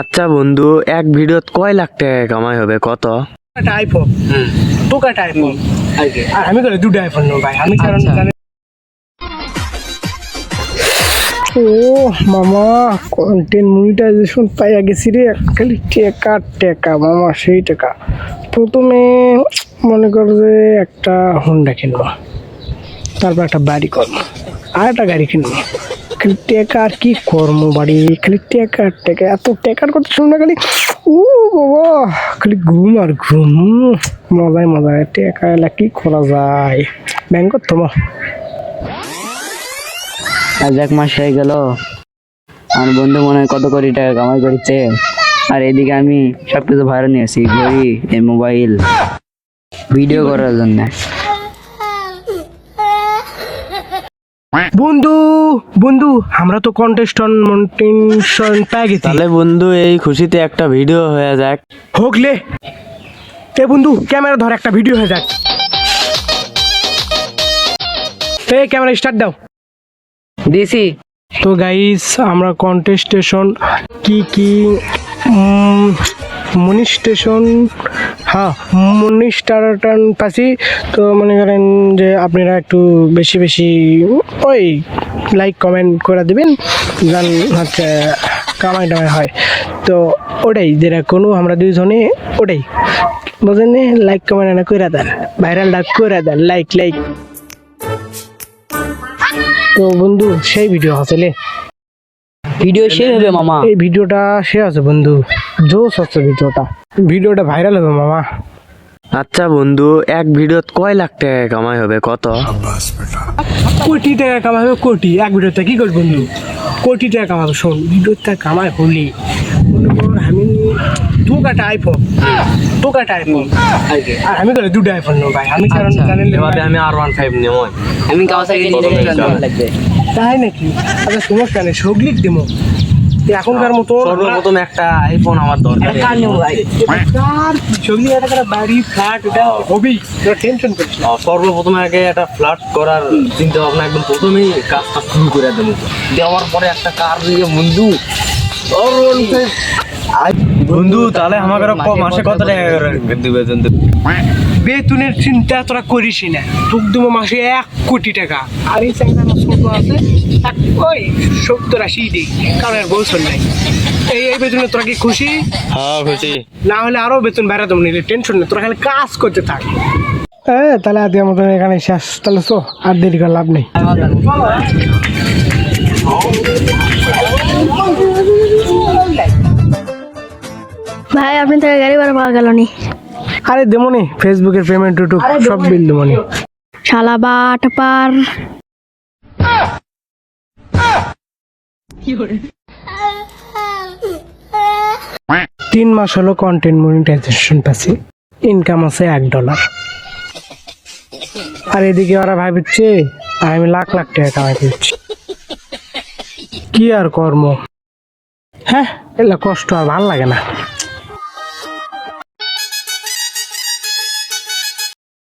আচ্ছা বন্ধু, এক ভিডিওত কয় লাখ টাকা কামাই হবে কত? একটা আইফোন তোকে একটা আইফোন আর আমি করে দুটো আইফোন নেবো ভাই আমি কারণ জানি ও মামা কন্টেন্ট মনিটাইজেশন পাইয়া গেছি রে খালি টাকা টাকা মামা সেই টাকা প্রথমে মনে কর যে একটা হোন্ডা কিনবো তারপর একটা বাড়ি করবো আর একটা গাড়ি কিনবো খালি টাকা আর কি করবো বাড়ি খালি টাকা টাকা এত টাকার কথা শুনে খালি ও বাবা খালি ঘুম আর ঘুম মজায় মজায় টাকা এলা কি করা যায় ব্যাংক তোমার আজ এক মাস হয়ে গেল আমার বন্ধু মনে হয় কত কোটি টাকা কামাই করছে, আর এদিকে আমি সবকিছু ভাড়া নিয়েছি, ঘড়ি, এই মোবাইল, ভিডিও করার জন্য। বন্ধু বন্ধু আমরা তো কন্টেস্টন মন্টেনশন পেয়ে গেছি তাহলে বন্ধু এই খুশিতে একটা ভিডিও হয়ে যাক। হোকলে এ বন্ধু ক্যামেরা ধর একটা ভিডিও হয়ে যাক। এই ক্যামেরা স্টার্ট দাও। দিছি তো গাইস আমরা কন্টেস্টেশন কি মনি স্টেশন মনি স্টারটন পাচ্ছি। তো মনে করেন যে আপনারা একটু বেশি বেশি ওই লাইক কমেন্ট করে দিবেন গান হচ্ছে কামাই টামাই হয়। তো ওটাই যেটা কোনো আমরা দুইজনে ওটাই বুঝেন লাইক কমেন্ট করে দেন, ভাইরালটা করে দেন, লাইক লাইক। তো বন্ধু সেই ভিডিও আসলে ভিডিও শেষ হবে মামা। এই ভিডিওটা শেষ আছে বন্ধু, জোস হচ্ছে ভিডিওটা ভাইরাল হবে মামা। আচ্ছা বন্ধু, এক ভিডিওত কয় লাখ টাকা কামাই হবে কত? কোটি টাকা কামাই হবে, কোটি এক ভিডিওতে কি করবো বন্ধু, কোটি টাকা কামাবো। শোন ভিডিওতে কামাই হলি মনে কর আমি তোকে একটা আইফোন আর আমি করে দুটো আইফোন নেবো ভাই আমি কারণ জানেন আমি R15 নেব। আমি কাওয়াসাকি লাগবে তাই নাকি? আচ্ছা সমস্যা নেই, সগলিক দেবো এখনকার মতো। সর্বপ্রথম একটা আইফোন আমার দরকার। সগলি একটা বাড়ি ফ্ল্যাট এটা হবেই, টেনশন করছি না। সর্বপ্রথমে আগে একটা ফ্ল্যাট করার চিন্তা ভাবনা একদম প্রথমেই কাজটা শুরু করে দেবো, দেওয়ার পরে একটা কার দিয়ে বন্ধু বন্ধু তাহলে আমাকে মাসে কত টাকা দিবে? বেতনের চিন্তা তোরা করিস না, তোকে দেবো মাসে 1 কোটি টাকা। আর এই চ্যাংটা ছোট আছে ওই 70-80 দিই, কারণ আর বলছেন নাই। এই বেতনে তোরা কি খুশি? হ্যাঁ খুশি। না হলে আরো বেতন বেড়া দেবো, নিলে টেনশন নেই, তোরা খালি কাজ করতে থাক। হ্যাঁ তাহলে আজকের মতন এখানে শেষ, তাহলে তো আর দেরি করে লাভ নেই। ভাই আপনি থেকে গাড়ি ভাড়া পাওয়া গেল নি? আরে দেমনি ফেসবুকের পেমেন্ট টুটু সব বিল দেমনি। শালা বাট পার। 3 মাস হলো কন্টেন্ট মনিটাইজেশন পাচ্ছি, ইনকাম আছে $1। আর এদিকে ওরা ভাবছে আর আমি লাখ লাখ টাকা কামাই করছি। কি আর কর্ম, হ্যাঁ এগুলো কষ্ট আর ভাল লাগে না।